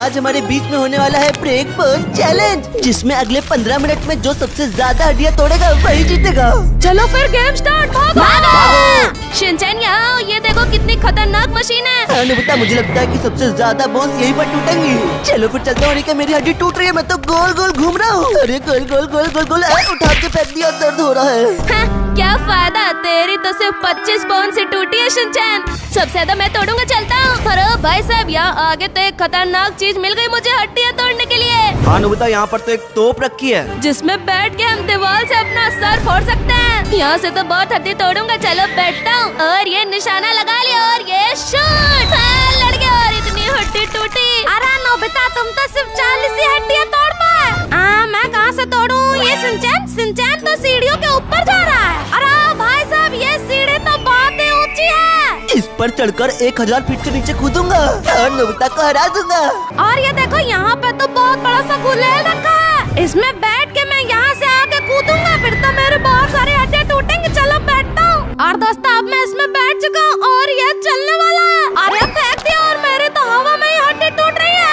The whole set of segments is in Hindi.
आज हमारे बीच में होने वाला है ब्रेक बर्न चैलेंज, जिसमें अगले 15 मिनट में जो सबसे ज्यादा हड्डियां तोड़ेगा वही जीतेगा। चलो फिर गेम स्टार्ट। भागो। शिनचैन यहाँ आओ, ये देखो कितनी खतरनाक मशीन है। नोबिता, मुझे लगता है कि सबसे ज्यादा बोन्स यहीं पर टूटेंगी। चलो फिर चलते हैं। मेरी हड्डी टूट रही है, मैं तो गोल गोल घूम रहा हूँ। अरे गोल गोल गोल गोल गोल उठा के फेंक दिया, दर्द हो रहा है। क्या फायदा, तेरी तो सिर्फ 25 पौंड से टूटी है शिनचैन। सबसे ज्यादा मैं तोड़ूंगा, चलता हूँ। अरे भाई साहब, यहाँ आगे तो एक खतरनाक चीज मिल गई मुझे हड्डियाँ तोड़ने के लिए। हाँ नोबिता, यहाँ पर तो एक तोप रखी है जिसमें बैठ के हम दीवार से अपना सर फोड़ सकते हैं। यहाँ से तो बहुत हड्डी तोड़ूंगा। चलो बैठता हूँ और ये निशाना लगा लिया और ये शूट। लड़ गया और इतनी हड्डी टूटी। अरे नोबिता, तुम तो सिर्फ 40 ही हड्डियाँ तोड़ पाए। मैं कहाँ से तोड़ूं? ये शिनचैन तो सीढ़ियों के ऊपर जा रहा है। अरे भाई साहब, ये सीढ़ी तो बहुत ही ऊंची है। इस पर चढ़कर 1000 फीट के नीचे कूदूंगा और नोबिता को हरा दूंगा। और ये देखो, यहाँ पे तो बहुत बड़ा सा गुलेल रखा है। इसमें बैठ के मैं यहाँ से आके कूदूंगा, फिर तो मेरे बहुत सारे हड्डियाँ टूटेंगे। चलो बैठता हूँ। और दोस्तों, अब मैं इसमें बैठ चुका हूँ और ये चलने वाला है। अरे फेंक दिया और मेरे तो हवा में ही हड्डी टूट रही है।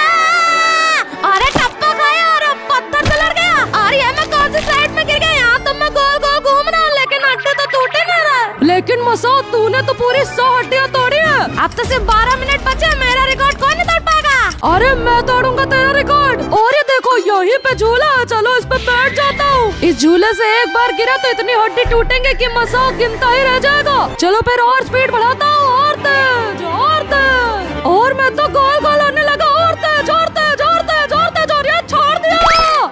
अरे टप्पा खाया और अब पत्थर से लड़ गया। और ये मैं कौन सी साइड में गिर गया? यहाँ तो मैं गोल गोल घूम रहा हूँ, लेकिन हड्डी तो टूटे नहीं रहा। लेकिन मसूद, तूने तो पूरी 100 हड्डियाँ तोड़ी है। अब तो सिर्फ 12 मिनट बचे। मेरा रिकॉर्ड कौन नहीं तोड़ पाएगा? अरे मैं तोड़ूंगा तेरा रिकॉर्ड। और ये देखो, यहीं पे झूला है। चलो इस पे बैठ जाता हूँ। इस झूले से एक बार गिरा तो इतनी हड्डी टूटेंगे कि मसूद गिनता ही रह जाएगा। चलो फिर और स्पीड बढ़ाता हूँ, और तेज और तेज। और मैं तो गोल गोल होने लगा। और तेज और तेज और तेज और तेज। और ये छोड़ दिया।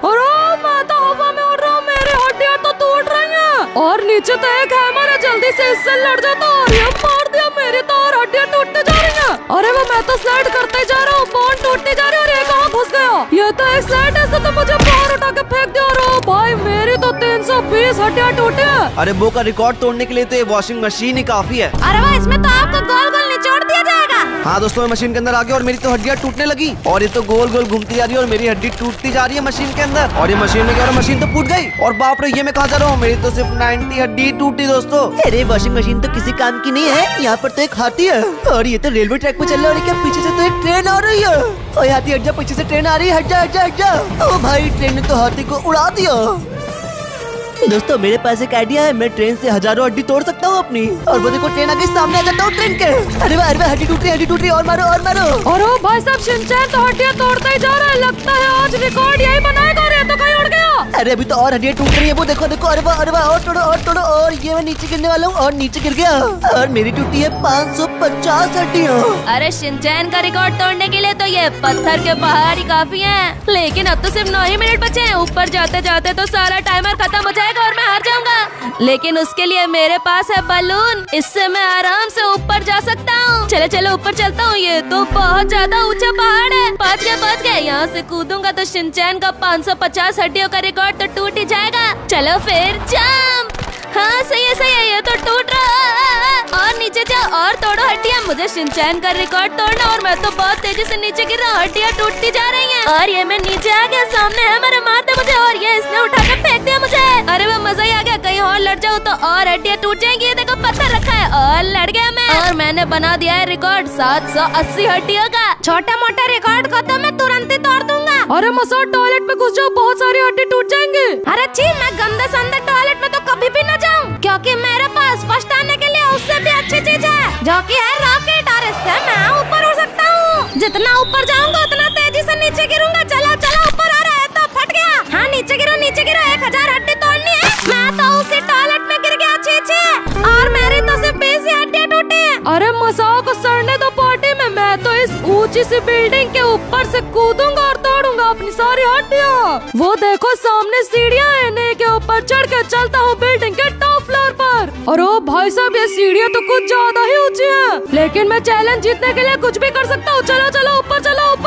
और मैं तो हवा में उड़ रहा हूँ, मेरी हड्डियाँ तो टूट रही हैं। और नीचे तो एक हैमर है, जल्दी से इससे लड़ जाता हूँ। और ये मार दिया, मेरी तो और हड्डियाँ टूटते जा रही हैं। अरे वो मैं तो स्लाइड करते ही जा रहा हूँ, बोन टूटती जा रही है। और ये कहाँ घुस गया? ये तो एक स्लाइड है, तो मुझे बाहर उठा के फेंक दिया। और भाई, मेरी तो 320 हड्डियाँ टूटी है। अरे वो का रिकॉर्ड तोड़ने के लिए तो ये वॉशिंग मशीन ही काफी है। अरे वाह, इसमें तो आपको गोल गोल निचोड़ दिया जाएगा। हाँ दोस्तों, मैं मशीन के अंदर आ गया और मेरी तो हड्डियाँ टूटने लगी। और ये तो गोल गोल घूमती जा रही है और मेरी हड्डी टूटती जा रही है मशीन के अंदर। और ये मशीन में क्या हो रहा है? मशीन तो फूट गई। और बाप रे, ये मैं कहाँ जा रहा हूँ? मेरी तो सिर्फ 90 हड्डी टूटी दोस्तों। अरे वॉशिंग मशीन तो किसी काम की नहीं है। यहाँ पर तो एक हाथी है और ये तो रेलवे ट्रैक पे चल रहा है। और क्या पीछे से तो एक ट्रेन आ रही है। और हाथी हट जा, पीछे से ट्रेन आ रही है। हट जा हट जा हट जा। ओ भाई, ट्रेन ने तो हाथी को उड़ा दिया। दोस्तों, मेरे पास एक आइडिया है। मैं ट्रेन से हजारों हड्डी तोड़ सकता हूँ अपनी। और वो देखो, ट्रेन आगे सामने आ जाता हूँ ट्रेन के। अरे वाह, हड्डी टूट रही और मारो और मारो। और ओ भाई साहब, शिनचैन तो हड्डियाँ तोड़ता ही जा रहा है। लगता है आज रिकॉर्ड यही बनाएगा। और ये तो कहीं उड़ गया। अरे अभी तो और हड्डियाँ टूट रही है, वो देखो देखो। अरे वाह और तोड़ो। और ये मैं नीचे गिरने वाला हूँ और नीचे गिर गया। और मेरी टूटी है 550 हड्डियाँ। अरे शिनचैन का रिकॉर्ड तोड़ने के लिए तो ये पत्थर के पहाड़ ही काफी हैं। लेकिन अब तो सिर्फ 9 ही मिनट बचे हैं। ऊपर जाते जाते तो सारा टाइमर खत्म हो जाएगा और मैं हार जाऊंगा। लेकिन उसके लिए मेरे पास है बलून, इससे मैं आराम से ऊपर जा सकता हूँ। चलो चलो ऊपर चलता हूँ। ये तो बहुत ज्यादा ऊंचा पहाड़ है। पहुँच गए। यहाँ से कूदूंगा तो शिनचैन का 550 हड्डियों का रिकॉर्ड तो टूट ही जाएगा। चलो फिर जंप। हाँ सही है, ये तो टूट रहा है। और नीचे जाओ और तोड़ो हड्डियाँ। मुझे शिनचैन का रिकॉर्ड तोड़ना। और मैं तो बहुत तेजी से नीचे गिर रहा हूँ, हड्डियाँ टूटती जा रही हैं। और ये मैं नीचे आ गया, सामने है मेरे, मारते मुझे। और ये इसने उठा के फेंक दिया मुझे। अरे वो मजा ही आ गया। कहीं और लड़ जाऊँ तो और हड्डियाँ टूट जाएंगी। ये देखो, पत्थर रखा है और लड़ गया मैं। और मैंने बना दिया है रिकॉर्ड 780 हड्डियों का। छोटा मोटा रिकॉर्ड को तो मैं तुरंत ही तोड़ दूंगा। अरे मसूद, टॉयलेट में घुस जाओ, बहुत सारी हड्डी टूट जाएंगे। अरे छी, मैं गंदे संदे टॉयलेट में तो कभी भी न जाऊँ, क्योंकि मेरे पास फर्स्ट आने के लिए उससे भी अच्छी चीज है, जो कि है रॉकेट। और इससे मैं ऊपर उड़ सकता हूँ। जितना ऊपर जाऊंगा उतना तेजी से नीचे गिरूंगा। चलो ऊपर आ रहा है तो फट गया। हाँ, नीचे गिरो 1000 हड्डी तोड़नी है। मैं तो उसी टॉयलेट में गिर गया। छे और मेरी तो सिर्फ 20 हड्डियाँ टूटी है। अरे मसाओ को सड़ने दो पार्टी में। मैं तो इस ऊंची सी बिल्डिंग के ऊपर से कूदूंगा और तोड़ूंगा अपनी सारी हड्डियाँ। वो देखो, सामने सीढ़ियाँ हैं, इन्हीं के ऊपर चढ़ के चलता हूँ बिल्डिंग के टॉप फ्लोर पर। और ओ भाई साहब, ये सीढ़ियाँ तो कुछ ज्यादा ही ऊंची हैं, लेकिन मैं चैलेंज जीतने के लिए कुछ भी कर सकता हूँ। चलो ऊपर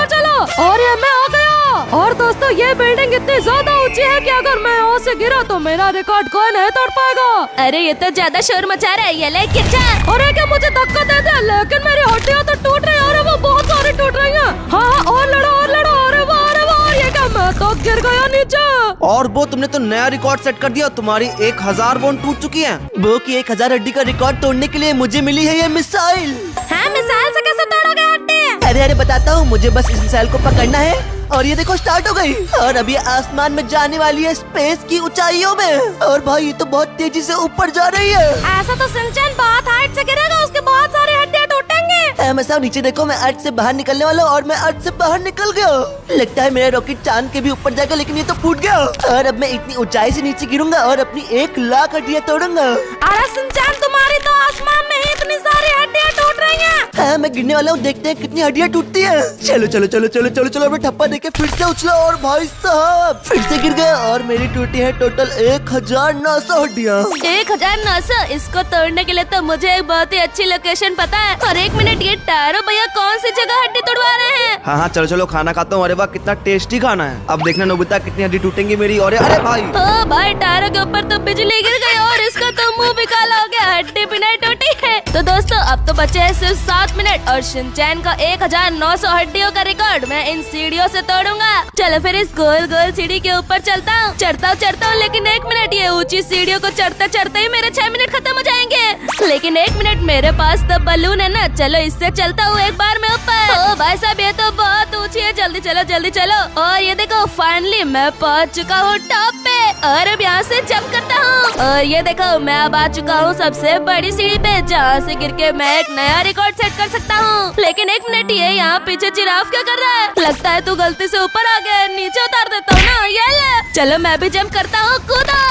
चलो। और ये मैं आ गया। और दोस्तों, ये बिल्डिंग इतनी ज्यादा ऊंची है कि अगर मैं यहाँ से गिरा तो मेरा रिकॉर्ड कोई नहीं तोड़ पाएगा। अरे ये तो ज्यादा शोर मचा रहा है। ये ले गिर जा। अरे क्या मुझे धक्का दे दिया? लेकिन मेरी हड्डियाँ तो टूट रही है। अरे वो बहुत सारी टूट रही हैं। हाँ, और लड़ो। अरे वाह, ये क्या, मैं तो गिर गया नीचे। और वो तुमने तो नया रिकॉर्ड सेट कर दिया। तुम्हारी 1000 बोन टूट चुकी है। वो की 1000 हड्डी का रिकॉर्ड तोड़ने के लिए मुझे मिली है ये मिसाइल। हाँ, मिसाइल से कैसे तोड़ोगे हड्डी? अरे अरे बताता हूँ, मुझे बस इस मिसाइल को पकड़ना है और ये देखो स्टार्ट हो गई और अभी आसमान में जाने वाली है स्पेस की ऊंचाइयों में। और भाई ये तो बहुत तेजी से ऊपर जा रही है। ऐसा तो सिंचन बहुत हाइट से गिरेगा, उसके बहुत सारे हड्डियां टूटेंगे। मैं साहब नीचे देखो, मैं अर्थ से बाहर निकलने वाला हूँ और मैं अर्थ से बाहर निकल गया। लगता है मेरा रॉकेट चांद के भी ऊपर जाएगा, लेकिन ये तो फूट गया और अब मैं इतनी ऊंचाई से नीचे गिरूंगा और अपनी 1,00,000 हड्डियां तोड़ूंगा। अरे सिंचन, तुम्हारी तो आसमान में ही इतनी सारी हड्डियां टूट रही हैं। हाँ मैं गिरने वाला हूँ, देखते हैं कितनी हड्डियां टूटती हैं। चलो चलो चलो चलो चलो चलो, मैं ठप्पा देके फिर से उछला और भाई साहब फिर से गिर गया और मेरी टूटी है टोटल 1,900 हड्डियां। 1,900? इसको तोड़ने के लिए तो मुझे एक बहुत ही अच्छी लोकेशन पता है। और एक मिनट, ये टायरो भैया कौन सी जगह हड्डी तोड़वा रहे हैं? हाँ हाँ चलो चलो खाना खाता हूँ। अरे वाह कितना टेस्टी खाना है। अब देखना नोबिता कितनी हड्डी टूटेंगी मेरी। और अरे भाई ओ भाई, टायरों के ऊपर तो बिजली गिर गई और इसका तो मुंह भी काला हो गया, हड्डी भी नहीं टूटी है। तो दोस्तों अब तो बचे हैं सिर्फ 7 मिनट और शिनचैन का 1,900 हड्डियों का रिकॉर्ड मैं इन सीढ़ियों से तोड़ूंगा। चलो फिर इस गोल गोल सीढ़ी के ऊपर चलता हूँ, चढ़ता हूँ। लेकिन 1 मिनट, ये ऊंची सीढ़ियों को चढ़ते चढ़ते ही मेरे 6 मिनट खत्म हो जाएंगे। लेकिन 1 मिनट, मेरे पास तो बलून है ना, चलो इससे चलता हूँ एक बार में ऊपर। ओ भाई साहब ये तो बहुत ऊंची है, जल्दी चलो जल्दी चलो। और ये देखो फाइनली मैं पहुँच चुका हूँ टॉप पे और अब यहाँ से जंप करता हूँ। और ये देखो मैं अब आ चुका हूँ सबसे बड़ी सीढ़ी पे, जहाँ से गिर के मैं एक नया रिकॉर्ड सेट कर सकता हूँ। लेकिन 1 मिनट, ये यहाँ पीछे जिराफ क्या कर रहा है? लगता है तू गलती से ऊपर आ गया, नीचे उतार देता हूँ ना। ये ले, चलो मैं भी जंप करता हूँ, कूदो।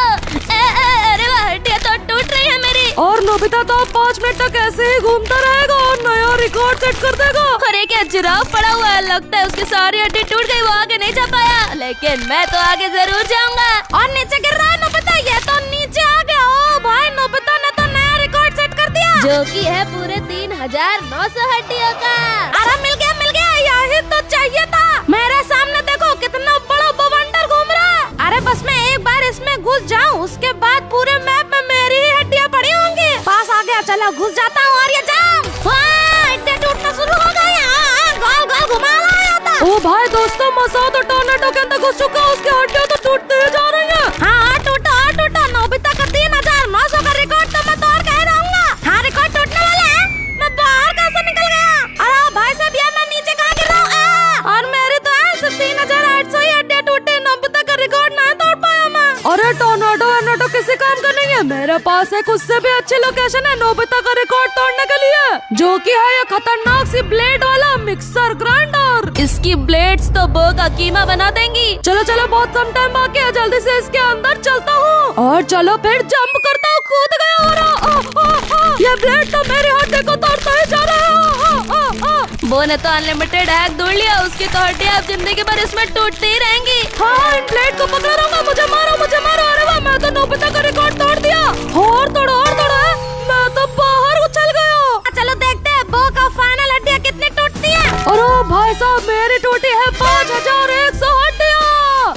अरे वाह, हड्डियाँ तो टूट रही है मेरी। और नोबिता तो 5 मिनट तक ऐसे ही घूमता रहेगा और नया रिकॉर्ड सेट कर देगा। अरे क्या जिराफ पड़ा हुआ है, लगता है उसकी सारी हड्डी टूट गई, वो आगे नहीं जा पाया। लेकिन मैं तो आगे जरूर जाऊंगा। और नीचे गिर रहा है नोबिता, ये तो नीचे आ गया। ओ भाई, नोबिता ने तो नया रिकॉर्ड सेट कर दिया, जो कि है पूरे 3,900 हड्डियों का। अरे मिल गया यही तो चाहिए था। मेरे सामने देखो कितना बड़ा बवंडर घूम रहा है। अरे बस मैं एक बार इसमें घुस जाऊं, उसके बाद पूरे मैप में मेरी ही हड्डियां पड़ी होंगी। पास आ गया, चलो घुस जाता हूँ। और ये जाम, हड्डियां टूटना शुरू हो गई। गोल गोल घुमा रहा था। ओ भाई दोस्तों, मसा तो टोर्नेडो के अंदर घुस चुका, उसकी हड्डियां तो टूटते ही जा रही हैं। हाँ टूटा। नोबिता का 3,900 का रिकॉर्ड तो मैं तोड़ के रहूंगा। हाँ रिकॉर्ड टूटने वाला है, मैं बाहर कैसे निकल गया? अरे भाई साहब, ये मैं नीचे कहाँ गिर रहा हूँ? और मेरी तो ऐसे 3,800 ही हड्डियां टूटे, नोबिता का रिकॉर्ड नहीं तोड़ पाया मैं। अरे टोर्नेडो किसी काम का नहीं है। मेरे पास एक उससे भी अच्छी लोकेशन है नोबिता का रिकॉर्ड तोड़ने के लिए, जो कि है ये खतरनाक सी ब्लेड वाला मिक्सर ग्राइंडर। इसकी ब्लेड्स तो बो का कीमा बना देंगी। चलो चलो, बहुत कम टाइम बाकी है, जल्दी से इसके अंदर चलता हूँ। और चलो फिर जंप करता हूँ, कूद गया। और ये ब्लेड तो मेरी हड्डी को तोड़ता ही जा रहा है। बो ने तो अनलिमिटेड हैक ढूंढ लिया, उसकी तो हड्डियां अब जिंदगी भर इसमें टूटती ही रहेंगी। हाँ, इन ब्लेड को पकड़ा रहूंगा, मुझे मारो। अरे वाह, मैं तो नोबिता का रिकॉर्ड तोड़ दिया। और तोड़ो मैं तो बाहर उछल गया। चलो देखते हैं बो का फाइनल हड्डियां कितनी टूटती है। अरे भाई साहब, मेरी टूटी है 5,100 हड्डियां।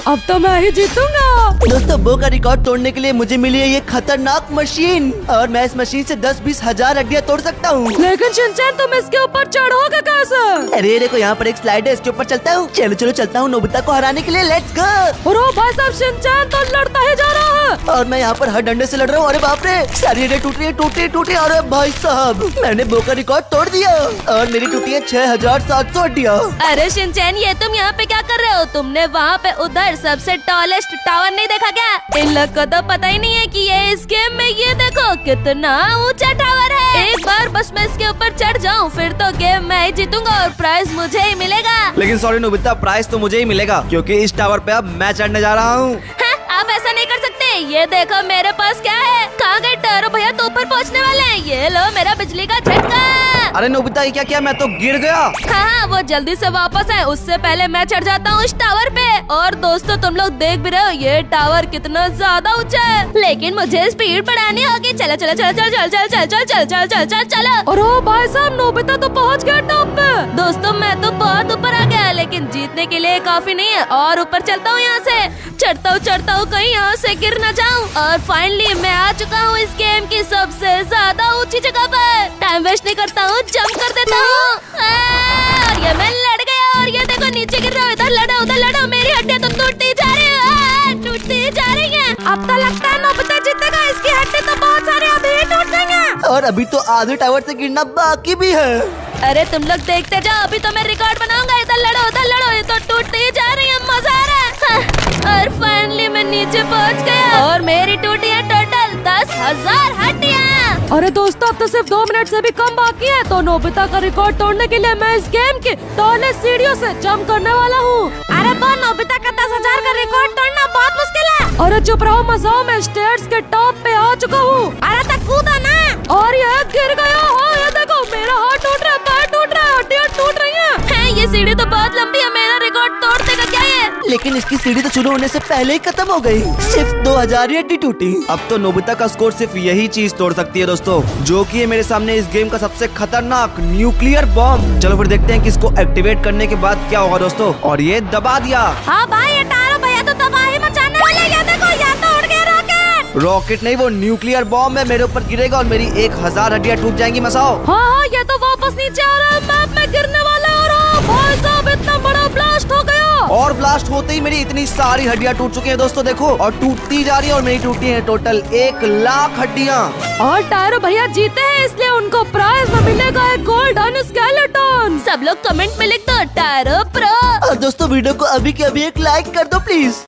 अब तो मैं ही जीतूंगा। दोस्तों बो का रिकॉर्ड तोड़ने के लिए मुझे मिली है ये खतरनाक मशीन और मैं इस मशीन से 10-20 हजार हड्डियां तोड़ सकता हूँ। लेकिन शिनचैन, तुम इसके ऊपर चढ़ोगे कैसे? अरे देखो यहाँ पर एक स्लाइड है, इसके ऊपर चलता हूँ। चलो चलता हूँ नोबिता को हराने के लिए, लेट्स गो। अरे भाई साहब, शिनचैन तो लड़ता ही जा रहा है और मैं यहाँ पर हर डंडे से लड़ रहा हूँ। अरे बाप रे, सारी हड्डियां टूटी। अरे भाई साहब, मैंने बो का रिकॉर्ड तोड़ दिया और मेरी टूटी है 6,700 हड्डियां। अरे शिनचैन, ये तुम यहाँ पे क्या कर रहे हो? तुमने वहाँ पे उधर सबसे टॉलेस्ट टावर नहीं देखा क्या? इन लोग को तो पता ही नहीं है कि ये इस गेम में, ये देखो कितना ऊंचा टावर है। एक बार बस मैं इसके ऊपर चढ़ जाऊँ, फिर तो गेम मैं ही जीतूंगा और प्राइज मुझे ही मिलेगा। लेकिन सॉरी नोबिता, प्राइज तो मुझे ही मिलेगा क्योंकि इस टावर पे अब मैं चढ़ने जा रहा हूँ। आप ऐसा नहीं कर सकते। ये देखो मेरे पास क्या है। कहाँ गए टायरो भैया? तो ऊपर पहुँचने वाले हैं। ये लो मेरा बिजली का झटका। अरे नोबिता, ये क्या किया? मैं तो गिर गया। हाँ, वो जल्दी से वापस आए, उससे पहले मैं चढ़ जाता हूँ इस टावर पे। और दोस्तों तुम लोग देख भी रहे हो, ये टावर कितना ज्यादा ऊंचा है, लेकिन मुझे स्पीड बढ़ानी होगी। चलो चलो चलो चलो चल चल चल चल चल चल चल चल चलो। अरे भाई साहब, नोबिता तो पहुँच गया टॉप पे। दोस्तों मैं तो बहुत ऊपर आ गया, लेकिन जीतने के लिए काफी नहीं है। और ऊपर चलता हूँ, यहाँ से चढ़ता हूँ, कहीं यहाँ से गिर न जाऊँ। और फाइनली मैं आ चुका हूँ इस गेम की सबसे ज्यादा ऊंची जगह पर। टाइम वेस्ट नहीं करता हूँ, जंप कर देता हूँ। और ये मैं लड़ गया। और ये देखो नीचे गिर रहा हूँ, इधर लड़ा उधर लड़ा, मेरी हड्डियाँ तो टूटती जा रही है, टूटती जा रही है। अब तो लगता है नोबिता जीतेगा, इसकी हड्डी तो बहुत सारी अभी टूट गई हैं। और अभी तो आधे टावर से गिरना बाकी भी है। अरे तुम लोग देखते जाओ, अभी तो मैं रिकॉर्ड बनाऊंगा। इधर लड़ो, ये तो टूटती ही जा रही है, मजा आ रहा है। और फाइनली मैं नीचे पहुंच गया और मेरी टूटी है टोटल 10,000 हड्डियाँ। अरे दोस्तों, अब तो सिर्फ 2 मिनट से भी कम बाकी है, तो नोबिता का रिकॉर्ड तोड़ने के लिए मैं इस गेम की टॉलेट सीढ़ियों से जंप करने वाला हूँ। अरे तो नोबिता का 10,000 का रिकॉर्ड तोड़ना बहुत मुश्किल है। अरे चुप रहो मसाओ, मैं स्टेयर्स के टॉप पे आ चुका हूँ। अरे तो कूदो ना। और ये गिर गया। हाँ ये देखो, मेरा हाथ टूट रहा है, पैर टूट रहा है, हड्डियाँ टूट रही हैं। ये सीढ़ी तो बहुत लंबी है, मेरा रिकॉर्ड तोड़ देगा क्या ये? लेकिन इसकी सीढ़ी तो शुरू होने से पहले ही खत्म हो गई। सिर्फ 2,000 ही हड्डी टूटी। अब तो नोबिता का स्कोर सिर्फ यही चीज तोड़ सकती है दोस्तों, जो कि है मेरे सामने इस गेम का सबसे खतरनाक न्यूक्लियर बॉम्ब। चलो फिर देखते हैं कि इसको एक्टिवेट करने के बाद क्या होगा दोस्तों। और ये दबा दिया। हाँ भाई, ये टारो भैया तो तबाही मचाने वाले। ये देखो, या तो उड़ गया रॉकेट। रॉकेट नहीं, वो न्यूक्लियर बॉम्ब है, मेरे ऊपर गिरेगा और मेरी 1,000 हड्डियाँ टूट जाएंगी मसाओ। हाँ, ये तो वापस नीचे आ रहा है, मैप में गिरने वाला है। और भाई साहब, इतना बड़ा ब्लास्ट हो गया। और ब्लास्ट होते ही मेरी इतनी सारी हड्डियाँ टूट चुकी हैं दोस्तों, देखो, और टूटती जा रही है। और मेरी टूटी है टोटल 1,00,000 हड्डियाँ। और टायरो भैया जीते हैं, इसलिए उनको प्राइज में मिलेगा एक गोल्डन स्केलेटन। सब लोग कमेंट में लिख दो टायरो प्रो। और दोस्तों, वीडियो को अभी के अभी एक लाइक कर दो प्लीज।